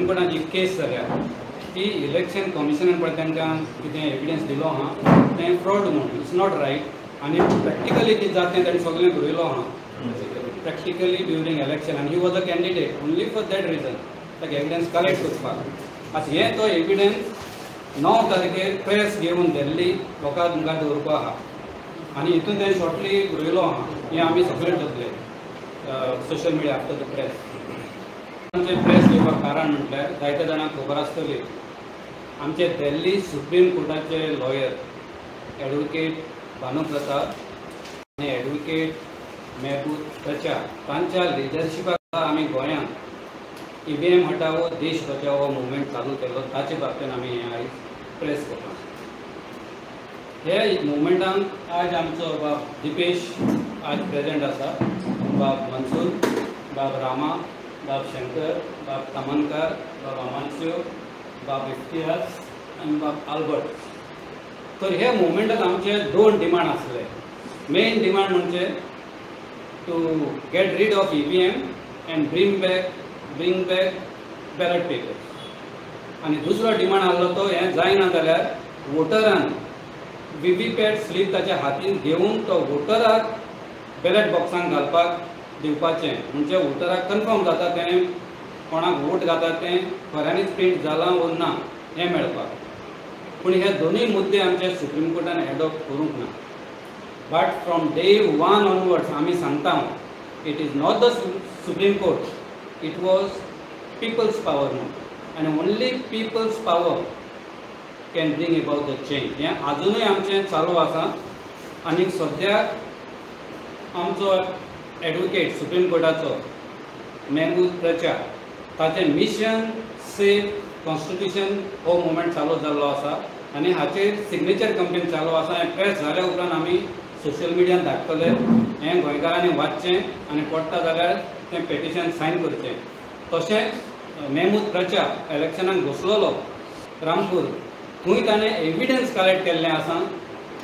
Supreme कोर्टान जी केस जाल्या ती election कमिशनान पळय तांकां कितें एविडन्स दिलो आहा तें फ्रॉड म्हणून इट्स नॉट रायट आनी प्रॅक्टिकली कितें जाता तें ताणें सगळें बरयलो आहा प्रॅक्टिकली ड्युरींग इलेक्शन आनी he was a candidate only for that reason ताका एविडन्स कलेक्ट करपाक आतां हें तो एविडन्स 9 तारखेर प्रेस घेवन दिल्ली लोकांक मुखार दवरपा आहा आनी हितून तें शॉर्टली बरयलो आहा हें आमी सगळे धरले social media after the press आमचे प्रेस घेवपाक कारण म्हटल्यार जायत्या जाणांक खबर आसतली आमचे दिल्ली सुप्रीम कोर्टाचे लॉयर एडवोकेट भानु प्रताप आनी एडवोकेट महबूब प्रचा तांच्या लिडरशिपाक आमी गोंयांत EVM हटाओ देश बचाओ मुवमेंट चालू केलो ताचे बाबतींत आमी आयज प्रेस करता हे मुवमेंटान आज आमचो बाब दिपेश आज प्रेजेंट आसा बाब मनसूर बाब रामा बाब शंकर बाब तमनकार बाब अमांत्यो बाब इफ्तियाज आनी बाब आल्बर्ट तर हे मुवमेंटान आमचे 2 डिमांड आसले मेन डिमांड म्हणजे to get rid of EVM and bring back ballot papers आनी दुसरो डिमांड आसलो तो हें जायना जाल्यार वोटरान VVPAT स्लीप ताच्या हातीन घेवन तो वोटराक बॅलट बॉक्सान घालपाक दिवपाचें म्हणजे वोटराक कन्फर्म जाता तें कोणाक वोट घाता तें खऱ्यांनीच प्रिंट जालां वो ना हें मेळपाक पूण हे दोनूय मुद्दे आमचे सुप्रीम कोर्टान एडॉप्ट करूंक ना बट फ्रॉम डे 1 ऑनवर्ड्स आमी सांगता it is not the supreme court it was people's power न्हू आनी only people's power can bring about the change हें आजुनूय आमचें चालू आसा आनी सद्याक आमचो एडवोकेट सुप्रीम कोर्टाचो महबूब प्रचा ताचें मिशन सेफ कॉन्स्टिट्यूशन हो मुवमेंट चालू जाल्लो आसा आनी हाचेर सिग्नेचर कंपेन चालू आसा हें प्रेस जाल्या उपरांत आमी सोशल मिडियान धाडटले हें गोंयकारांनी वाचचें आनी पडटा जाल्यार तें पेटिशन सायन करचें तशेंच महबूब प्रचा इलेक्शनाक घुसलोलो रामपूर थंय ताणें एविडन्स कलेक्ट केल्लें आसा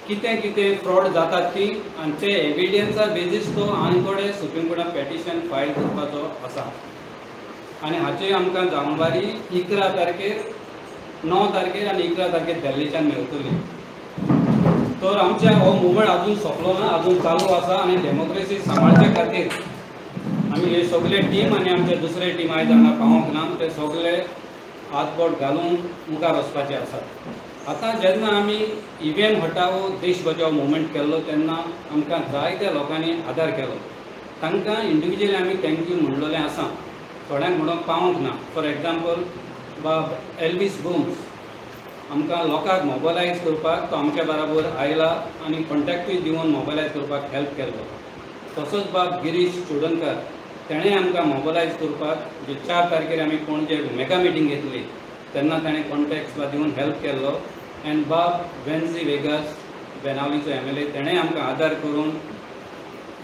कितें कितें फ्रॉड जातात ती आनी ते एविडन्सा बेजीस तो आनी थोडे सुप्रीम कोर्टान पेटिशन फायल करपाचो आसा आनी हाचे आमकां जांवारी 11 तारखेर 9 तारखेर आनी 11 तारखेर दिल्लीच्यान मेळटली तर आमच्या हो मुवमेंट अजून सोंपलो ना अजून चालू आसा आनी डेमोक्रेसी सांबाळचे खातीर आमी हे सगळे टीम आनी आमचे दुसरे टीम आयज हांगा पावोंक ना ते सगळे हातबोट घालून मुखार वचपाचे आसात आतां जेन्ना आमी EVM हटाओ देश बचाओ मुवमेंट केल्लो तेन्ना आमकां जायत्या लोकांनी आदार केलो तांकां इंडिविज्युअली आमी थँक्यू म्हणलेलें आसा थोड्यांक म्हणून पावोंक ना फॉर एग्जाम्पल बाब एल्विस बुम्स आमकां लोकांक मोबायलायज करपाक तो आमच्या बराबर आयला आनी कॉन्टॅक्टूय दिवन मोबायलायज करपाक हेल्प केल्लो तसोच बाब गिरीश चोडणकर तेणें आमकां मोबायलायज करपाक जे 4 तारखेर आमी पणजे मेगा मिटींग घेतली तेन्ना ताणें कॉन्टॅक्ट्स दिवन हेल्प केल्लो एंड बाब वेन्सी वेगास बेनावलीचो MLA तेणें आमकां आदार करून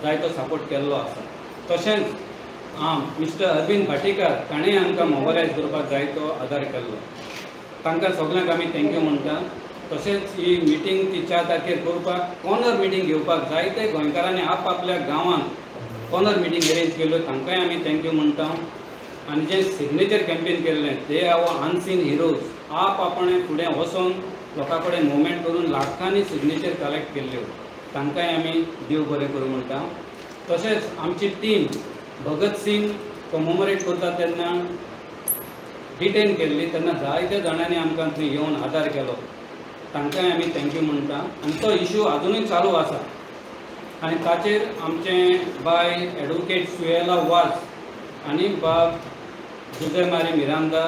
जायतो सपोर्ट केल्लो आसा तशेंच मिस्टर अरविंद भाटीकार ताणें आमकां मोबायलायज करपाक जायतो आदार केल्लो तांकां सगळ्यांक आमी थँक्यू म्हणटा तशेंच ही मिटींग ती 4 तारखेर करपाक कॉर्नर मिटींग घेवपाक जायते गोंयकारांनी आपल्या गांवांत कॉर्नर मिटींग अरेंज केल्यो तांकांय आमी थँक्यू म्हणटा आनी जे सिग्नेचर कॅम्पेन केल्लें ते आवर अनसीन हिरोज आपणें फुडें वचून लोकां कडेन मुवमेंट करून लाखांनी सिग्नेचर कलेक्ट केल्ल्यो तांकांय आमी देव बरें करूं म्हणटा तशेंच आमची टीम भगत सिंग कॉमोमोरेट करता तेन्ना डिटेन केल्ली तेन्ना जायत्या जाणांनी आमकां थंय येवन आदार केलो तांकांय आमी थँक्यू म्हणटा आनी तो इशू अजुनूय चालू आसा आनी ताचेर आमचे बाय एडवोकेट सुएला वाज आनी बाब जुजे मारी मिरांदा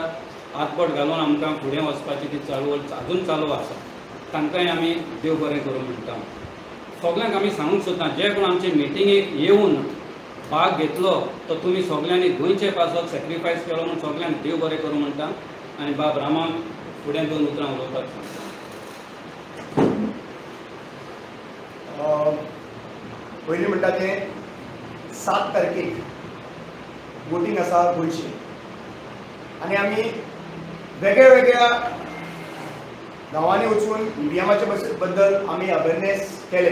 हातबोट घालून आमकां फुडें वचपाची ती अजून चालू आसा तांकांय आमी देव बरें करूं म्हणटा सगळ्यांक आमी सांगूंक सोदता जे कोण आमचे मिटिंगेक येवन भाग घेतलो तो तुमी सगळ्यांनी गोंयचे पासोक सॅक्रिफायस केलो म्हणून सगळ्यांक देव बरें करूं म्हणटा आनी बाब रामाक फुडें 2 उतरां उलोवपाक सांगता पयलीं म्हणटा तें 7 तारखेक वोटींग आसा गोंयचें आनी आमी वेगळ्या वेगळ्या गांवांनी वचून EVMाचे बद्दल आमी अवेरनेस केले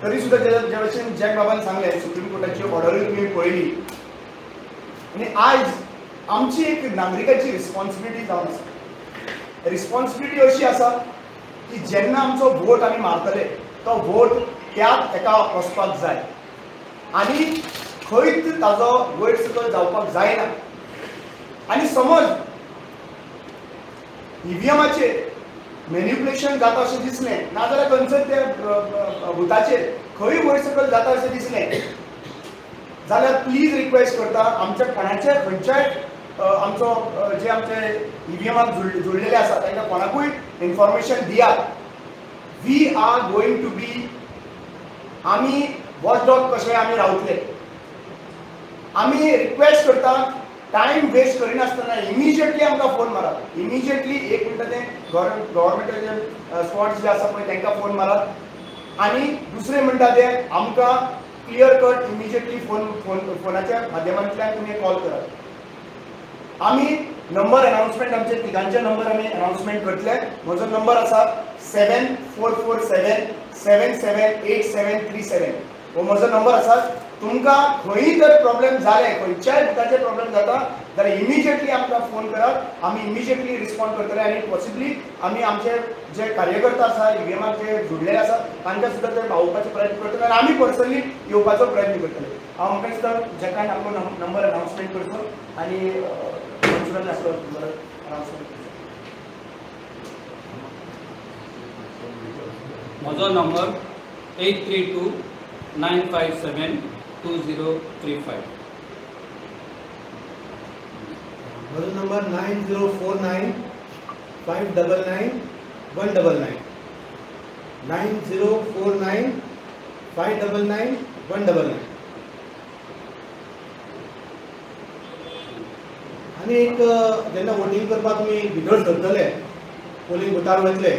तरी सुद्दां जे भशेन जॅक बाबान सांगलें सुप्रीम कोर्टाची ऑर्डरूय तुमी पळयली आनी आयज आमची एक नागरिकाची रिस्पॉन्सिबिलिटी जावन आसा. रिस्पॉन्सिबिलिटी अशी आसा की जेन्ना आमचो वोट आमी मारतले तो वोट त्याच एका वचपाक जाय आनी खंयच ताजो वयर सकयल जावपाक जायना. आनी समज ईव्हीएमाचेर मॅन्युप्युलेशन जाता अशें दिसलें नाजाल्यार खंयसर त्या बुथाचेर खंय वयर सकयल जाता अशें दिसलें जाल्यार प्लीज रिक्वेस्ट करता आमच्या कोणाच्या खंयच्याय आमचो जे आमचे ईव्हीएमाक जोडलेले आसा तांकां कोणाकूय इन्फॉर्मेशन दियात. We R going to be आमी वॉचडॉग कशे आमी रावतले. आमी रिक्वेस्ट करता टायम वेस्ट करिनासतना इमिजिएटली आमकां फोन मारात. इमिजिएटली 1 मिनटां ते गव्हर्मेंटाचे स्पॉट्स जे आसा पळय तांकां फोन मारात आनी दुसरें म्हणटा ते आमकां क्लियर कट इमिजिएटली फोनाच्या माध्यमांतल्यान तुमी कॉल करात. आमी नंबर अनाउन्समेंट आमचे तिगांचे नंबर आमी अनाउन्समेंट करतले. म्हजो नंबर आसा 7447 778737. हो म्हजो नंबर आसा. तुमकां खंयी जर प्रॉब्लेम जाले खंयच्याय बुथाचे प्रॉब्लेम जाता जाल्यार इमिजिएटली आमकां फोन करात. आमी इमिजिएटली रिस्पॉन्ड करतले आनी पॉसिबली आमी आमचे जे कार्यकर्ता आसा ईव्हीएमाक जे जोडलेले आसा तांकां सुद्दां ते पावोवपाचो प्रयत्न करतले आनी आमी पर्सनली येवपाचो प्रयत्न करतले. हांव म्हाका दिसता जेकान आपलो नंबर अनाउन्समेंट करचो आनी अनाउन्समेंट म्हजो नंबर 832 957 2035. माझा नंबर 9049 599 199 9049 599 199. आणि एक जेन्ना वोटिंग करपाक तुमी भितर सरतले पोलिंग बुथार वतले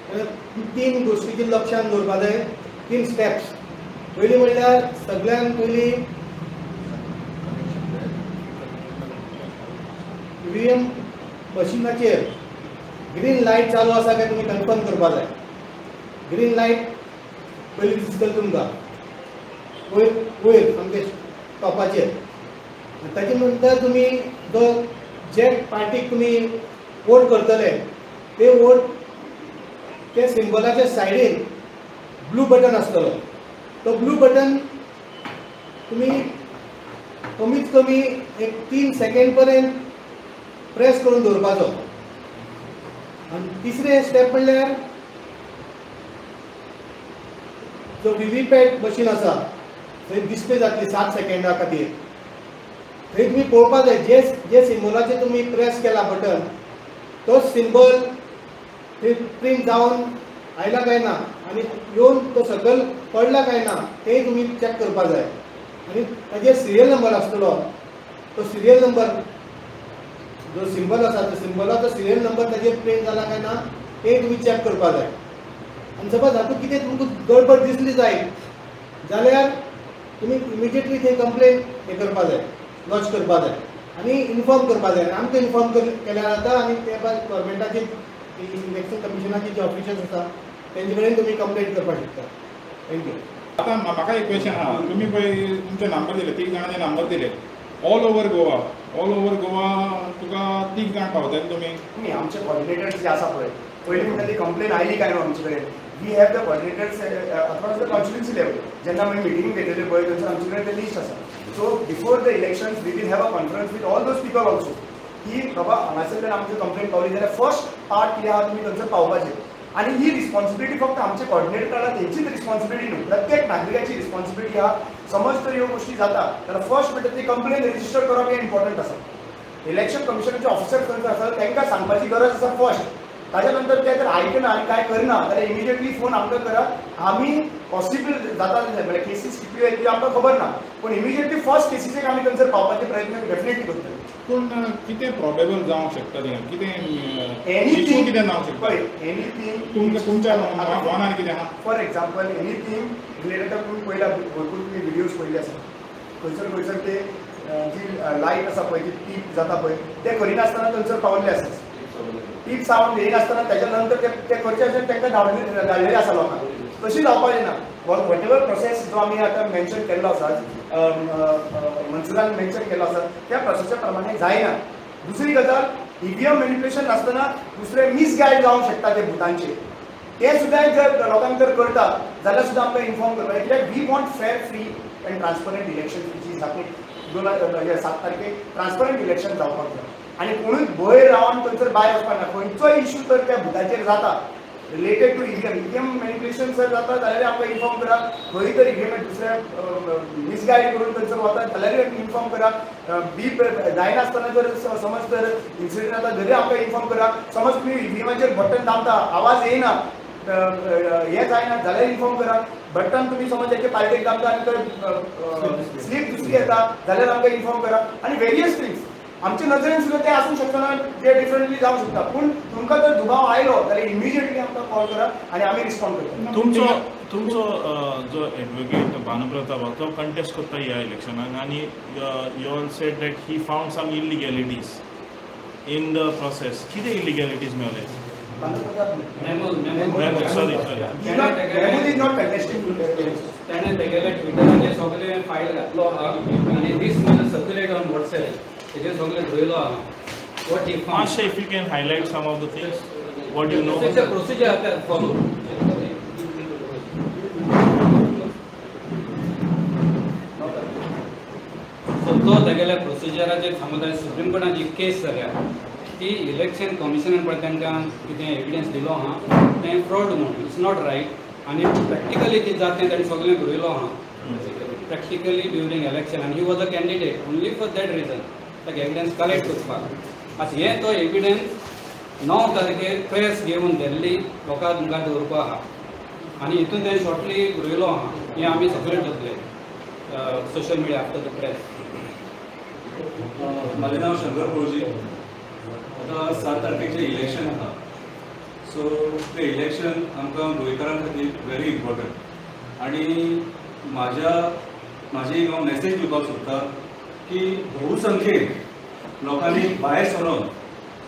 तेन्ना 3 गोश्टीची लक्षांत दवरपाक जाय. 3 स्टेप्स. पयली म्हणल्यार सगळ्यान पयली ईव्हीएम मशिनाचेर ग्रीन लायट चालू आसा काय तुमी कन्फर्म करपाक जाय. ग्रीन लायट पयली दिसतली तुमकां वयर सामके टॉपाचेर. ताचे नंतर तुमी जे पार्टीक तुमी वोट करतले ते वोट ते सिंबलाच्या सायडीन ब्लू बटन आसतलो. तो ब्लू बटन तुमी कमीत कमी एक 3 सेकंड पर्यंत प्रेस करून दवरपाचो. आनी तिसरें स्टेप म्हणल्यार जो व्हीव्हीपॅट मशीन आसा थंय डिस्प्ले जातली 7 सेकंडा खातीर. थंय तुमी पळोवपाक जाय जे सिंबलाचेर तुमी प्रेस केला बटन तो सिंबल थंय प्रिंट जावन आयला काय ना आनी येवन तो सकयल पडला काय ना तें तुमी चॅक करपाक जाय. आनी ताजेर सिरियल नंबर आसतलो. तो सिरियल नंबर जो सिंबल आसा तो सिंबलाचो सिरियल नंबर ताजेर प्रिंट जाला काय ना तें तुमी चॅक करपाक जाय. आनी सपोज हातूंत कितें तुमकां गडबड दिसली जायत जाल्यार तुमी इमिजिएटली थंय कंप्लेन करपाक जाय लॉन्च करपाक जाय आनी इन्फॉर्म करपाक जाय. आमकां इन्फॉर्म केल्यार जाता आनी ते भायर गव्हर्मेंटाचे इलेक्शन कमिशनाचे जे ऑफिशर्स आसा तेंचे कडेन तुमी कंप्लेंट करपाक शकता. थँक्यू. आता म्हाका एक क्वेश्चन आहा. तुमी पळय तुमचे नंबर दिले 3 जाणांचे नंबर दिले ऑल ओवर गोवा तुका 3 जाण पावतात तुमी आमचे कॉर्डिनेटर्स जे आसा पळय पयलीं म्हणटा ती कंप्लेन आयली काय न्हू आमचे कडेन. We have the coordinators across the constituency level. जेन्ना आमी मिटींग घेतलेली पळय थंयसर आमचे कडेन ते लिस्ट आसा. So before the elections we will have a conference with all those people also की बाबा हांगासरल्यान आमची कंप्लेन पावली जाल्यार फर्स्ट पार्ट कितें आहा तुमी थंयसर पावपाचें. आनी ही रिस्पॉन्सिबिलिटी फक्त आमचे कॉर्डिनेटर आहा तेंचीच रिस्पॉन्सिबिलिटी न्हू प्रत्येक नागरिकाची रिस्पॉन्सिबिलिटी आहा. समज तर ह्यो गोष्टी जाता जाल्यार फर्स्ट म्हणटा ती कंप्लेन रजिस्टर करप हें इम्पॉर्टंट आसा. इलेक्शन कमिशनाचे ऑफिसर खंयसर आसा तांकां सांगपाची गरज आसा फर्स्ट. ताच्या नंतर ते जर आयकना आनी काय करना जाल्यार इमिजिएटली फोन आमकां करात. आमी पॉसिबल जाता म्हणजे केसीस कितल्यो येतल्यो ती आमकां खबर ना पूण इमिजिएटली फर्स्ट केसीसेक आमी थंयसर पावपाचे प्रयत्न डेफिनेटली करतले. पूण कितें प्रॉबेबल जावंक शकता कितें एनीथींग कितें जावंक शकता पळय एनीथींग तुमच्या मनान कितें आहा. फॉर एग्जाम्पल एनीथींग रिलेटेड तुमी पयला भरपूर तुमी व्हिडियोज पयले आसा खंयसर ते जी लायट आसा पळय ती टीप जाता पळय ते करिनासतना थंयसर पावल्ले आसा. टीप सावंड येयनासतना त्याच्या नंतर ते करचे अशें तांकां धाडलेले आसा लोकांक. तशी जावपाची ना. वॉट एवर प्रोसेस जो आमी आतां मेन्शन केल्लो आसा, मनसुरान मेन्शन केल्लो आसा, त्या प्रोसेसा प्रमाणे जायना. दुसरी गजाल, ईव्हीएम मॅनिप्युलेशन नासतना दुसरे मिसगायड जावंक शकता ते भुतांचे. ते सुद्दां जर लोकांक जर करता जाल्यार सुद्दां आमकां इन्फॉर्म करपाक, कित्याक we want fair, free and transparent election, which is आपली 7 तारखेक ट्रान्सपरंट इलेक्शन जावपाक जाय. आनी कोणूच भंय रावन थंयसर भायर वचपाक ना. खंयचोय इश्यू तर त्या भुताचेर जाता रिलेटेड टू ईव्हीएम मॅनिप्युलेशन जर जाता जाल्यार आमकां इन्फॉर्म करा. खंय तर ईव्हीएम दुसऱ्या मिसगायड करून थंयसर वता जाल्यार इन्फॉर्म करा. बीप जायनासतना जर समज तर इन्सिडेंट जाता जरी आमकां इन्फॉर्म करा. समज तुमी ईव्हीएमाचेर बटन दामता, आवाज येयना, हे जायना जाल्यार इन्फॉर्म करा. बटन तुमी समज एके पार्टेक दामता आनी तर स्लीप दुसरी येता जाल्यार आमकां इन्फॉर्म करा. आनी वेरियस थिंग्स आमच्या नजरेन सुद्दां ते आसूंक शकता, जे डिफरंटली जावंक शकता. पूण तुमकां जर दुबाव आयलो जाल्यार इमिजिएटली आमकां कॉल करा आनी आमी रिस्पॉन्ड करता. तुमचो जो एडवोकेट भानुप्रताप तो कंटेस्ट करता ह्या इलेक्शनाक, आनी you all said that he found some illegalities in the process. कितें इलिगॅलिटीज मेळ्ळे? सॉरी ताणें तेगेले ट्विटराचेर सगळे फायल घातलो आहा आनी दीस म्हणजे सर्क्युलेट ऑन वॉट्सएप, तेजेर सगळे बरयलो आहा. वॉट ही मातशें if you can highlight some of the things what you know. Procedure आतां फॉलो. सो तो तेगेल्या प्रोसिजराचेर समज सुप्रीम कोर्टाची केस जाल्या ती इलेक्शन कमिशनान पळय तांकां कितें एविडन्स दिलो आहा तें फ्रॉड म्हणून इट्स नॉट रायट. आनी प्रॅक्टिकली कितें जाता तें ताणें सगळें बरयलो आहा प्रॅक्टिकली ड्युरींग इलेक्शन. आनी he was a candidate only for that reason, ताका एविडन्स कलेक्ट करपाक. आतां हें तो एविडन्स 9 तारखेर प्रेस घेवन दिल्ली लोकांक मुखार दवरपा आहा आनी हितून तें शॉर्टली बरयलो आहा. हें आमी सगळें दवरले social media after the press. माझे नाव शंकर पळजी. आता 7 तारखेचे इलेक्शन आहा, सो ते इलेक्शन आमकां गोंयकारां खातीर व्हेरी इम्पॉर्टंट. आनी म्हाजी हांव मॅसेज दिवपाक सोदता की भोवसंख्येन लोकांनी भायर सरून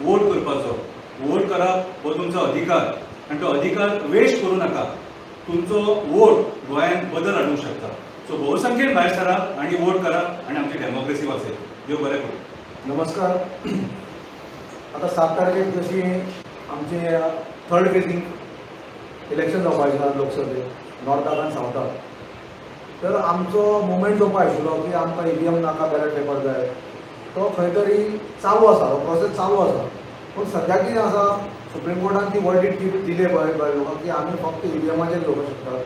वोट करपाचो. वोट करप हो तुमचो अधिकार आनी तो अधिकार वेस्ट करूं नाका. तुमचो वोट गोंयांत बदल हाडूंक शकता. सो भोवसंख्येन भायर सरा आनी वोट करा आनी आमची डेमोक्रेसी वाचय. देव बरें करूं. नमस्कार. आता 7 तारखेक जशी आमचे 3rd फेजींग इलेक्शन जावपाचें आसा लोकसभेक नॉर्थाक आनी सावथाक, तर आमचो मुवमेंट जो पळय आशिल्लो की आमकां ईव्हीएम नाका बॅलेट पेपर जाय, तो खंय तरी चालू आसा, हो प्रोसेस चालू आसा. पूण सद्याक कितें आसा, सुप्रीम कोर्टान ती वर्डिक्ट दिले पळय लोकांक की आमी फक्त ईव्हीएमाचेर दवरूंक शकतात.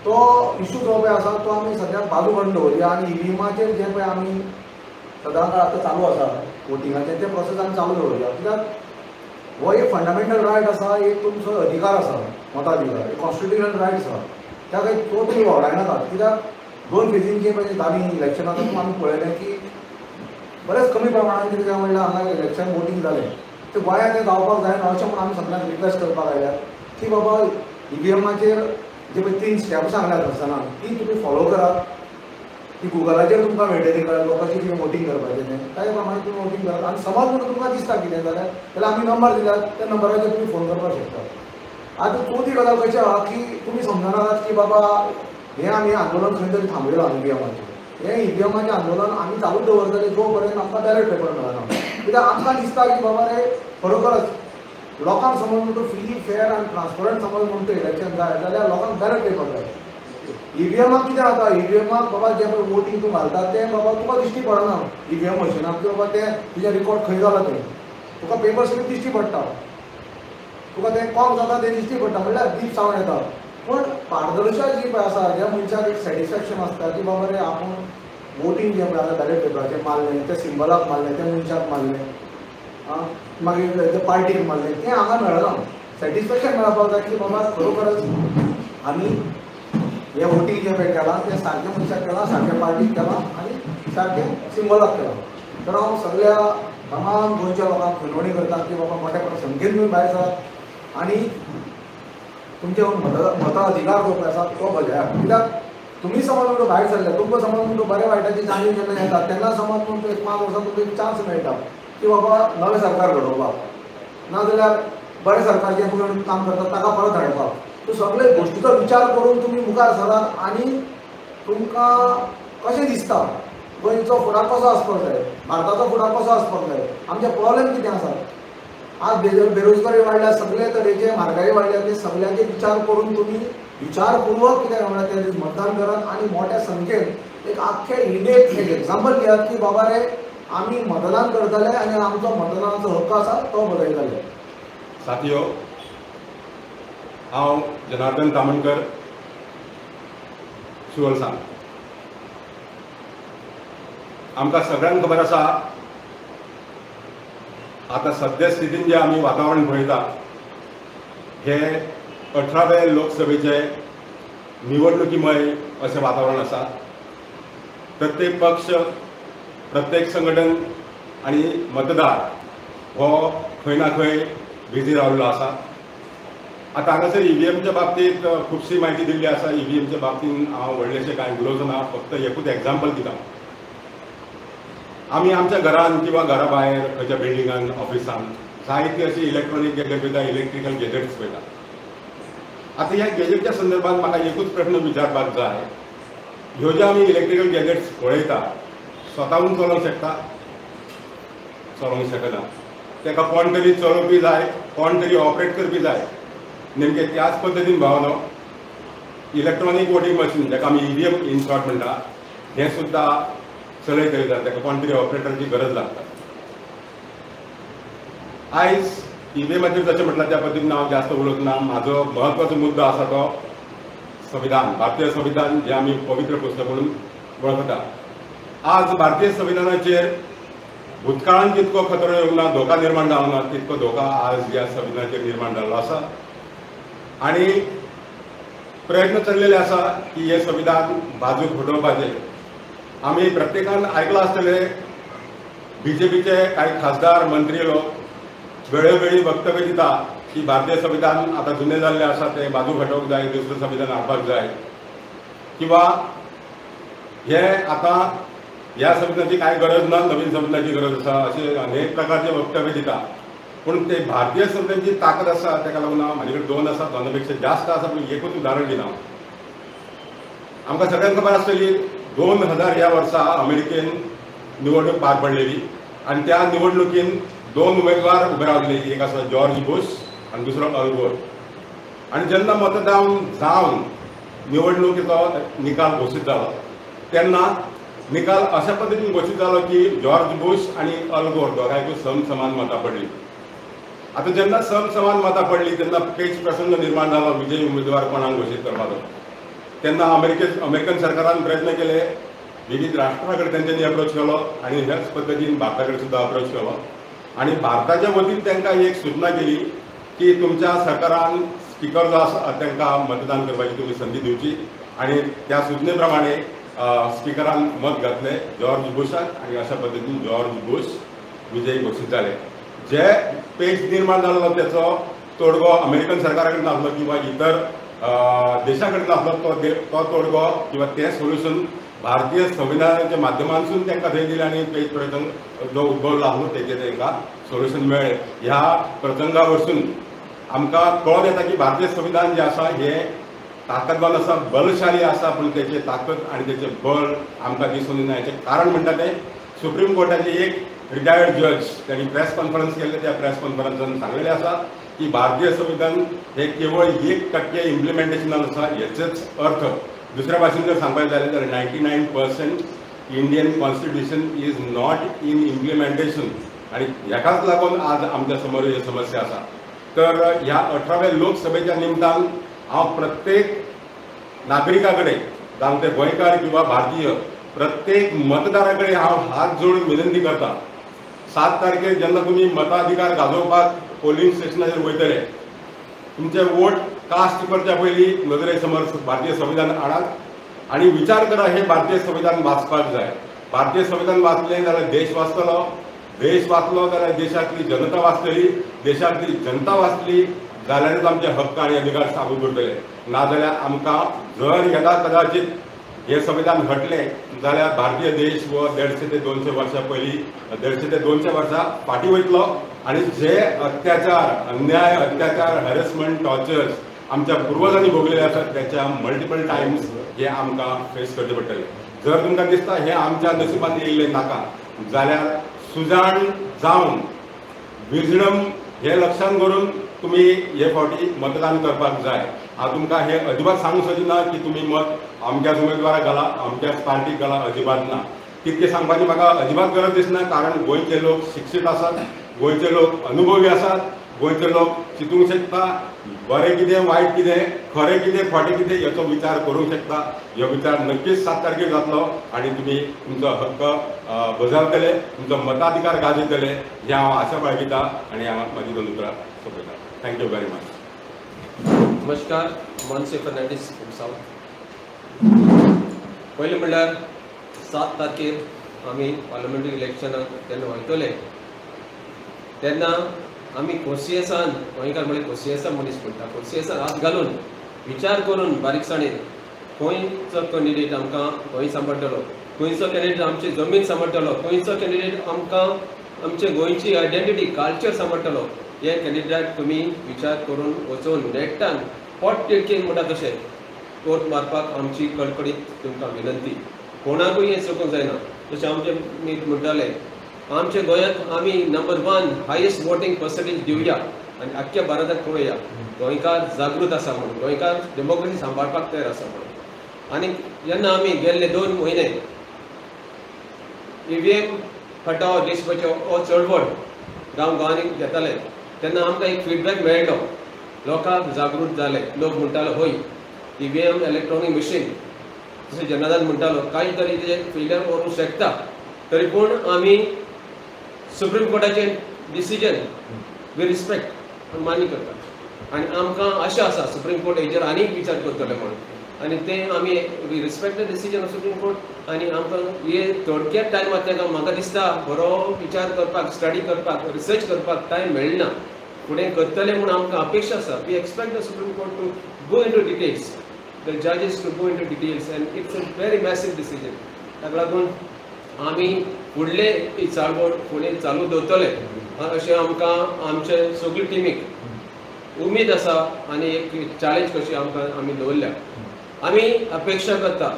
तो इशू जो पळय आसा तो आमी सद्याक बाजू करून दवरया आनी ईव्हीएमाचेर जे पळय आमी सदांच आतां चालू आसा वोटिंगाचें तें प्रोसेस आमी चालू दवरया. कित्याक हो एक फंडामेंटल रायट आसा, एक तुमचो अधिकार आसा, मताधिकार, एक कॉन्स्टिट्युशनल रायट आसा. त्या खातीर तो तुमी वगडायनाकात. कित्याक 2 फेजींचे पळय जाली इलेक्शनां तातूंत आमी पळयलें की बरेच कमी प्रमाणांत कितें काय म्हणल्यार हांगा इलेक्शन वोटींग जालें तें गोंयांत तें जावपाक जायना अशें म्हणून आमी सगळ्यांक रिक्वेस्ट करपाक आयल्यात की बाबा ईव्हीएमाचेर जे पळय 3 स्टेप सांगल्यात आसतना ती तुमी फॉलो करात. ती गुगलाचेर तुमकां मेळटली कळ्ळें लोकांची कितें वोटींग करपाचें तें त्या प्रमाणे तुमी वोटींग करात. आनी समज म्हणून तुमकां दिसता कितें जाल्यार आमी नंबर दिल्यात त्या नंबराचेर तुमी फोन करपाक शकतात. आतां चवथी गजाल कशी आहा की तुमी समजनात की बाबा हें आमी आंदोलन खंय तरी थांबयलां ईव्हीएमाचें. हें ईव्हीएमाचें आंदोलन आमी चालूच दवरतले जो पर्यंत आमकां बॅलेट पेपर मेळना. कित्याक आमकां दिसता की बाबा रे खरोखरच लोकांक समज म्हणटा फ्री फेअर आनी ट्रान्सपरंट समज म्हणटा इलेक्शन जाय जाल्यार लोकांक बॅलेट पेपर जाय. ईव्हीएमाक कितें जाता, ईव्हीएमाक बाबा जे पळय वोटींग तूं घालता तें बाबा तुका दिश्टी पडना ईव्हीएम मशिनाक की बाबा तें तुजें रिकॉर्ड खंय जाला थंय. तुका पेपर स्लीप दिश्टी पडटा, तुका तें कॉम जाता तें दिश्टी पडटा म्हणल्यार दीप सावन येता. पूण पारदर्शक जी पळय आसा ज्या मनशाक एक सॅटिस्फॅक्शन आसता की बाबा रे आपूण वोटींग जे पळय आतां बॅलेट पेपराचेर मारलें, त्या सिंबलाक मारलें, त्या मनशाक मारलें, मागीर त्या पार्टीक मारलें, तें हांगा मेळना. सॅटिस्फॅक्शन मेळपाक जाय की बाबा खरोखरच आमी हे वोटींग जे पळय केलां तें सारकें मनशाक केलां, सारकें पार्टीक केलां आनी सारकें सिंबलाक केलां. तर हांव सगळ्या तमाम गोंयच्या लोकांक विनवणी करता की बाबा मोठ्या संख्येन तुमी भायर सरात आनी तुमचे मताधिकार जो पळय आसा तो बजायात. कित्याक तुमी समज म्हणून भायर सरले, तुमकां समज म्हणून बऱ्या वायटाची जाणीव जेन्ना येता तेन्ना समज म्हणून 5 वर्सां तुमकां एक चान्स मेळटा की बाबा नवें सरकार घडोवपाक, नाजाल्यार बरें सरकार जें पळय काम करता ताका परत हाडपाक. तो सगळे गोष्टीचो विचार करून तुम्ही मुखार सरात आणि तुमकां कशें दिसता गोंयचो फुडार कसो आसपाक जाय, भारताचो फुडार कसो आसपाक जाय, आमचे प्रॉब्लेम कितें आसात, आज बेरोजगारी वाडल्या, सगळे तरेचे म्हारगाई वाडल्या, ते सगळ्याचे विचार करून तुम्ही विचारपूर्वक कितें म्हणटा त्या दीस मतदान करात आणि मोठ्या संख्येन एक आख्खे इंडियेक एक एक्झाम्पल घेयात की बाबा रे आमी मतदान करतले आणि आमचो मतदानाचो हक्क आसा तो बदलतले. साथियो, हांव जनार्दन तामणकर, शिवलसांग. आमकां सगळ्यांक खबर आसा आतां सद्या स्थितीन जे आमी वातावरण पळयता हे 18वे लोकसभेचे निवडणुकीमय अशें वातावरण आसा. प्रत्येक पक्ष, प्रत्येक संघटन आणि मतदार हो खंय ना खंय बिजी राविल्लो आसा. आतां हांगासर EVMच्या बाबतींत खुबशी म्हायती दिल्ली आसा. EVMच्या बाबतींत हांव व्हडलेशें कांय उलोवचो, फक्त एकूच एक्झाम्पल दिता. आमी आमच्या घरान किंवा घरा भायर खंयच्या बिल्डिंगान, ऑफिसान जायती अशी इलेक्ट्रॉनीक गॅजेट पळयता, इलेक्ट्रिकल गॅजेट्स पळयता. आतां ह्या गॅजेटच्या संदर्भात म्हाका एकूच प्रश्न विचारपाक जाय, ह्यो जे आमी इलेक्ट्रिकल गॅजेट्स पळयता स्वताहून चलोवंक शकता? चलोवंक शकना. ताका कोण तरी चलोवपी जाय, कोण तरी ऑपरेट करपी जाय. नेमके त्याच पद्दतीन भावनो इलेक्ट्रॉनीक वोटींग मशीन, जाका आमी EVM इन शॉर्ट म्हणटा, हें सुद्दां चलयता, ताका कोण तरी ऑपरेटरची गरज लागता. आयज EVMाचेर जशें म्हटलां त्या पद्दतीन हांव जास्त उलोवचो ना. म्हाजो म्हत्वाचो मुद्दो आसा तो संविधान, भारतीय संविधान, जें आमी पवित्र पुस्तक म्हणून वळखता. आज भारतीय संविधानाचेर भूतकाळान जितको खतरो येवंक ना, धोका निर्माण जावंक ना, तितको धोका आज ह्या संविधानाचेर निर्माण जाल्लो आसा. आनी प्रयत्न चल्लेले आसा की हे संविधान बाजूक फुटोवपाचे. आमी प्रत्येकान आयकलां आसतलें BJPचे कांय खासदार, मंत्री लोक वेळोवेळी वक्तव्य दिता की भारतीय संविधान आतां जुने जाल्लें आसा, तें बाजूक हटोवंक जाय, दुसरें संविधान हाडपाक जाय, किंवा हे आतां ह्या संविधानाची कांय गरज ना, नवीन संविधानाची गरज आसा, अशें अनेक प्रकारचे वक्तव्य दिता. पूण ते भारतीय संविधानाची ताकद आसा, ताका लागून म्हाजे कडेन 2 आसा, 2 पेक्षा जास्त आसा, पूण एकूच उदाहरण दिना. आमकां सगळ्यांक खबर आसतली 2000 ह्या वर्सा अमेरिकेन निवडणूक पार पडलेली आणि त्या निवडणुकीन 2 उमेदवार उबे रावले. एक आसा जॉर्ज बुश आणि दुसरो अल गोर. आणि जेन्ना मतदान जावन निवडणुकीचो निकाल घोशीत जालो तेन्ना निकाल अशा पद्दतीन घोशीत जालो की जॉर्ज बुश आणि अल गोर दोगांयकूय समसमान मतां पडली. आता जेन्ना समसमान मतां पडली तेन्ना पेच प्रसंग निर्माण जालो विजयी उमेदवार कोणाक घोशीत करपाचो. तेन्ना अमेरिकन सरकारान प्रयत्न केले, विविध राष्ट्रां कडेन तेंच्यांनी अप्रोच केलो आणि ह्याच पद्दतीन भारता कडेन सुद्दां अप्रोच केलो. आणि भारताच्या वतीन तांकां एक सूचना केली की तुमच्या सरकारान स्पीकर जो आसा तांकां मतदान करपाची तुमी संदी दिवची. आणि त्या सूचने प्रमाणे स्पीकरान मत घातले जॉर्ज बुशाक आणि अशा पद्दतीन जॉर्ज बुश विजयी घोशीत जाले. जे पेच निर्माण जाल्लो त्याचो तोडगो अमेरिकन सरकारा कडेन नासलो किंवा इतर देशा कडेन नासलो. तो तोडगो किंवा ते सोल्युशन भारतीय संविधानाच्या माध्यमांतसून तांकां थंय दिलें आणि पेच प्रसंग जो उद्भवलो आसलो तेचेर तांकां सोल्युशन मेळ्ळें. ह्या प्रसंगा वरसून आमकां कळोन येता की भारतीय संविधान जें आसा हें ताकदवान आसा, बलशाली आसा, पूण तेची ताकद आनी तेचें बळ आमकां दिसून येना. हेचें कारण म्हणटा तें सुप्रीम कोर्टाचे एक रिटायर्ड जज त्यांनी प्रेस कॉन्फरन्स केल्ले. त्या प्रेस कॉन्फरन्सान सांगलेलें आसा की भारतीय संविधान हे केवळ 1% इम्प्लिमेंटेशनान आसा. हेचोच अर्थ दुसऱ्या भाशेन जर सांगपाचें जालें जाल्यार 99% Indian constitution is not in implementation. आणि हेकाच लागून आज आमच्या समोर ही समस्या आसा. तर ह्या 18व्या लोकसभेच्या निमतान हांव प्रत्येक नागरिका कडेन, जावं ते गोंयकार किंवा भारतीय, प्रत्येक मतदारा कडेन हांव हात जोडून विनंती करता, 7 तारखेर जेन्ना तुमी मताधिकार गाजोवपाक पोलिंग स्टेशनाचेर वयतले, तुमचे वोट कास्ट करच्या पयलीं नदरे समोर भारतीय संविधान हाडात आनी विचार करा हे भारतीय संविधान वाचपाक जाय. भारतीय संविधान वाचलें जाल्यार देश वाचतलो, देश वाचलो जाल्यार देशातली जनता वाचतली, देशातली जनता वाचली जाल्यारच आमचे हक्क आनी अधिकार साबूत उरतले. नाजाल्यार आमकां जर येदा कदाचित हे संविधान हटलें जाल्यार भारतीय देश वो 150 ते 200 वर्सां पयलीं 150 ते 200 वर्सां फाटीं वयतलो. आनी जे अत्याचार, अन्याय, अत्याचार, हॅरेसमेंट, टॉर्चर्स आमच्या पुर्वजांनी भोगलेले आसात त्याच्या मल्टिपल टायम्स हे आमकां फेस करचे पडटले. जर तुमकां दिसता हे आमच्या नशिबान येयल्लें नाका जाल्यार सुजाण जावन विजडम हे लक्षांत करून तुमी हे फावटी मतदान करपाक जाय. हांव तुमकां हे अजिबात सांगूंक सोदिना की तुमी मत अमक्याच उमेदवाराक घाला अमक्याच पार्टीक घाला, अजिबात ना. तितकें सांगपाची म्हाका अजिबात गरज दिसना, कारण गोंयचे लोक शिक्षीत आसात, गोंयचे लोक अनुभवी आसात, गोंयचे लोक चिंतूंक शकता बरें कितें वायट कितें खरें कितें खोटें कितें हेचो विचार करूंक शकता. हो विचार नक्कीच 7 तारखेर जातलो आनी तुमी तुमचो हक्क बजावतले, तुमचो मताधिकार गाजयतले हे हांव आशा बाळगिता आनी हांव म्हाजी 2 उतरां सोंपयता. Thank you very much. नमस्कार, मनसे फर्नांडीस सावथ. पयलें म्हणल्यार 7 तारखेर आमी पार्लमेंटरी इलेक्शनाक जेन्ना वयतले तेन्ना आमी खोशयेसान गोंयकार म्हणजे खोशयेसान मनीस म्हणटा, खोशयेसान हात घालून विचार करून बारीकसाणेन खंयचो कॅन्डिडेट आमकां गोंय सांबाळटलो, खंयचो कॅन्डिडेट आमची जमीन सांबाळटलो, खंयचो कॅन्डिडेट आमकां आमचे गोंयची आयडेंटिटी कल्चर सांबाळटलो हे कॅन्डिडेट तुमी विचार करून वचून नेटान पोट तिडकीन म्हणटा तशें वोट मारपाक आमची कळकळीत तुमकां विनंती. कोणाकूय हें चुकूंक जायना. जशें आमचे म्हणटाले आमच्या गोंयांत आमी नंबर 1 हायेस्ट वोटींग पर्संटेज दिवया आनी आख्ख्या भारताक पळोवया. गोंयकार जागृत आसा म्हणून, गोंयकार डेमोक्रेसी सांबाळपाक तयार आसा म्हणून. आनी जेन्ना आमी गेल्ले 2 म्हयने EVM हटाव देश बचाव हो चळवळ गांवांनी घेताले तेन्ना आमकां एक फीडबॅक मेळ्ळो. लोकांक जागृत जाले. लोक म्हणटालो होय EVM इलेक्ट्रॉनीक मशीन जशें जनार्दन म्हणटालो कांय तरी तेजे फेलियर वरूंक शकता, तरी पूण आमी सुप्रीम कोर्टाचे डिसिजन वी रिस्पेक्ट मान्य करता आनी आमकां आशा आसा सुप्रीम कोर्ट हेजेर आनीक विचार करतले म्हणून. आनी तें आमी we respect the decision of supreme court. आनी आमकां हे थोडक्याच टायमांत तेका म्हाका दिसता बरो विचार करपाक, स्टडी करपाक, रिसर्च करपाक टायम मेळना. फुडें करतले म्हणून आमकां अपेक्षा आसा. We expect the supreme court to go into details, the जजीस to go into details and it's a very massive decision. ताका लागून आमी फुडले ही चळवळ फुडें चालू दवरतले अशें आमकां आमचे सगळे टिमीक उमेद आसा आनी एक चॅलेंज कशी आमकां आमी दवरल्या. आमी अपेक्षा करता,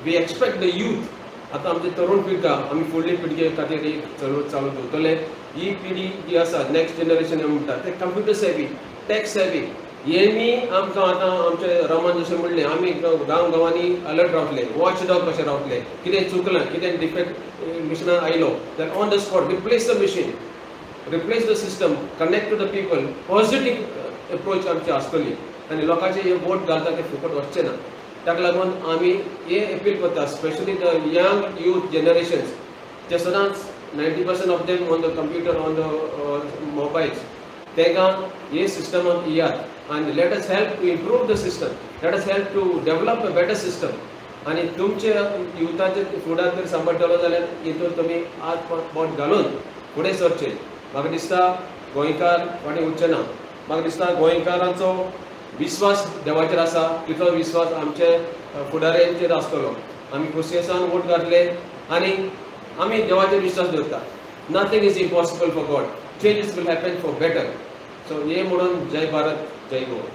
वी एक्सपेक्ट द यूथ. आतां आमचे तरुण पिळगा आमी फुडले पिळगे खातीर एक चळवळ चालू दवरतले. ही पिढी जी आसा नेक्स्ट जनरेशन म्हणटा ते कंप्युटर सेवी, टॅक सेवी हेमी आमकां आतां आमचे रामान जशें म्हणलें आमी गांवांनी अलर्ट रावतले, वॉच डॉग कशें रावतले. कितें चुकलां, कितें डिफेक्ट मिशनान आयलो जाल्यार on the spot replace the machine, replace the system, connect to the people. Positive approach आमची आसतली आनी लोकांचे हे वोट घालता ते फुकट वचचे ना. ताका लागून आमी हे अपील करता specially the young youth generations जे सदांच 90% of them on the computer, on the mobiles. तेका हे सिस्टमाक येयात and let us help to improve the system, let us help to develop a better system. आणि तुमचे युथाचे फुडार जर सांबाळटलो जाल्यार हितून तुमी हात बोट घालून फुडें सरचे. म्हाका दिसता गोंयकार फाटीं उरचे ना. म्हाका दिसता गोंयकारांचो विश्वास देवाचेर आसा तितलो विश्वास आमचे फुडाऱ्यांचेर आसतलो. आमी खोशयेसान वोट घातले आनी आमी देवाचेर विश्वास दवरता. Nothing is impossible for God. Changes will happen for better. So हे म्हणून जय भारत, जय गोवा.